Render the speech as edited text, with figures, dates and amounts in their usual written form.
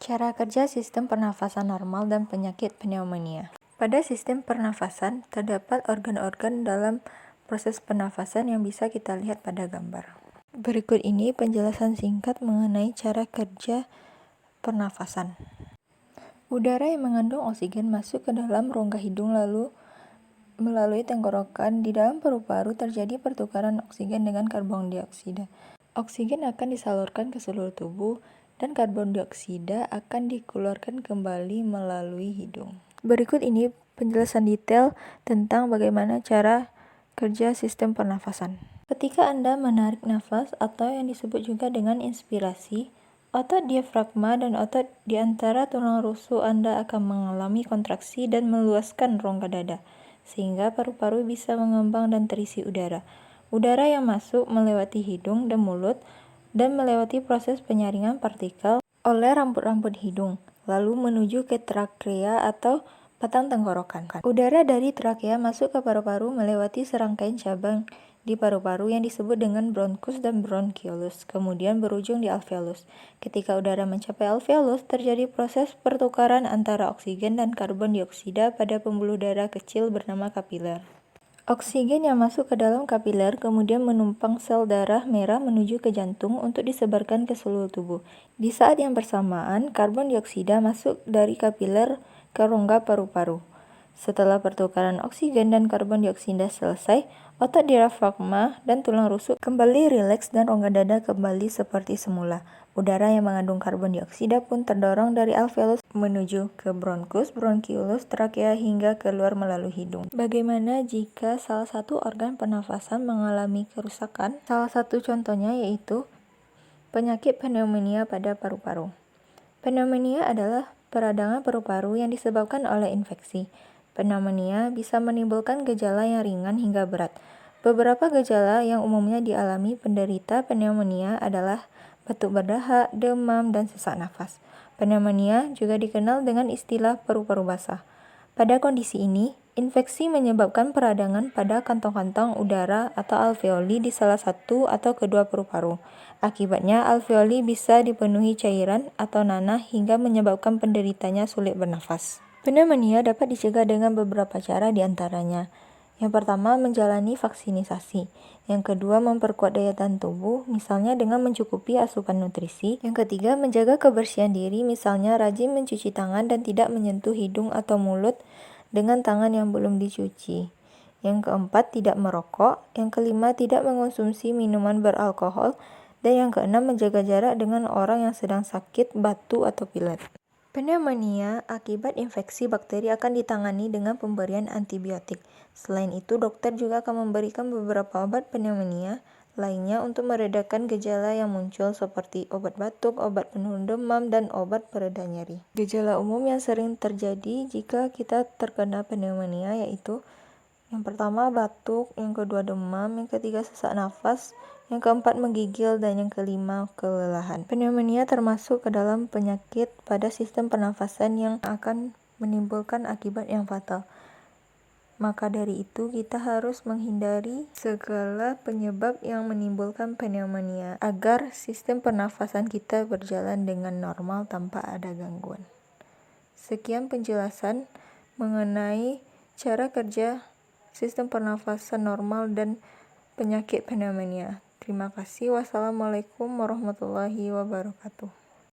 Cara kerja sistem pernafasan normal dan penyakit pneumonia. Pada sistem pernafasan, terdapat organ-organ dalam proses pernafasan yang bisa kita lihat pada gambar. Berikut ini penjelasan singkat mengenai cara kerja pernafasan. Udara yang mengandung oksigen masuk ke dalam rongga hidung lalu melalui tenggorokan. Di dalam paru-paru terjadi pertukaran oksigen dengan karbon dioksida. Oksigen akan disalurkan ke seluruh tubuh dan karbon dioksida akan dikeluarkan kembali melalui hidung. Berikut ini penjelasan detail tentang bagaimana cara kerja sistem pernafasan. Ketika Anda menarik nafas atau yang disebut juga dengan inspirasi, otot diafragma dan otot di antara tulang rusuk Anda akan mengalami kontraksi dan meluaskan rongga dada, sehingga paru-paru bisa mengembang dan terisi udara. Udara yang masuk melewati hidung dan mulut dan melewati proses penyaringan partikel oleh rambut-rambut hidung, lalu menuju ke trakea atau batang tenggorokan. Udara dari trakea masuk ke paru-paru melewati serangkaian cabang di paru-paru yang disebut dengan bronkus dan bronkiolus, kemudian berujung di alveolus. Ketika udara mencapai alveolus, terjadi proses pertukaran antara oksigen dan karbon dioksida pada pembuluh darah kecil bernama kapiler. Oksigen yang masuk ke dalam kapiler kemudian menumpang sel darah merah menuju ke jantung untuk disebarkan ke seluruh tubuh. Di saat yang bersamaan, karbon dioksida masuk dari kapiler ke rongga paru-paru. Setelah pertukaran oksigen dan karbon dioksida selesai, otot diafragma dan tulang rusuk kembali rileks dan rongga dada kembali seperti semula. Udara yang mengandung karbon dioksida pun terdorong dari alveolus menuju ke bronkus, bronkiolus, trakea hingga keluar melalui hidung. Bagaimana jika salah satu organ pernafasan mengalami kerusakan? Salah satu contohnya yaitu penyakit pneumonia pada paru-paru. Pneumonia adalah peradangan paru-paru yang disebabkan oleh infeksi. Pneumonia bisa menimbulkan gejala yang ringan hingga berat. Beberapa gejala yang umumnya dialami penderita pneumonia adalah batuk berdahak, demam, dan sesak nafas. Pneumonia juga dikenal dengan istilah paru-paru basah. Pada kondisi ini, infeksi menyebabkan peradangan pada kantong-kantong udara atau alveoli di salah satu atau kedua paru-paru. Akibatnya, alveoli bisa dipenuhi cairan atau nanah hingga menyebabkan penderitanya sulit bernafas. Pneumonia dapat dicegah dengan beberapa cara diantaranya. Yang pertama, menjalani vaksinisasi. Yang kedua, memperkuat daya tahan tubuh, misalnya dengan mencukupi asupan nutrisi. Yang ketiga, menjaga kebersihan diri, misalnya rajin mencuci tangan dan tidak menyentuh hidung atau mulut dengan tangan yang belum dicuci. Yang keempat, tidak merokok. Yang kelima, tidak mengonsumsi minuman beralkohol. Dan yang keenam, menjaga jarak dengan orang yang sedang sakit, batuk, atau pilek. Pneumonia akibat infeksi bakteri akan ditangani dengan pemberian antibiotik. Selain itu, dokter juga akan memberikan beberapa obat pneumonia lainnya untuk meredakan gejala yang muncul seperti obat batuk, obat penurun demam, dan obat pereda nyeri. Gejala umum yang sering terjadi jika kita terkena pneumonia yaitu yang pertama batuk, yang kedua demam, yang ketiga sesak nafas, yang keempat menggigil, dan yang kelima kelelahan. Pneumonia termasuk ke dalam penyakit pada sistem pernafasan yang akan menimbulkan akibat yang fatal. Maka dari itu kita harus menghindari segala penyebab yang menimbulkan pneumonia agar sistem pernafasan kita berjalan dengan normal tanpa ada gangguan. Sekian penjelasan mengenai cara kerja sistem pernafasan normal dan penyakit pneumonia. Terima kasih. Wassalamualaikum warahmatullahi wabarakatuh.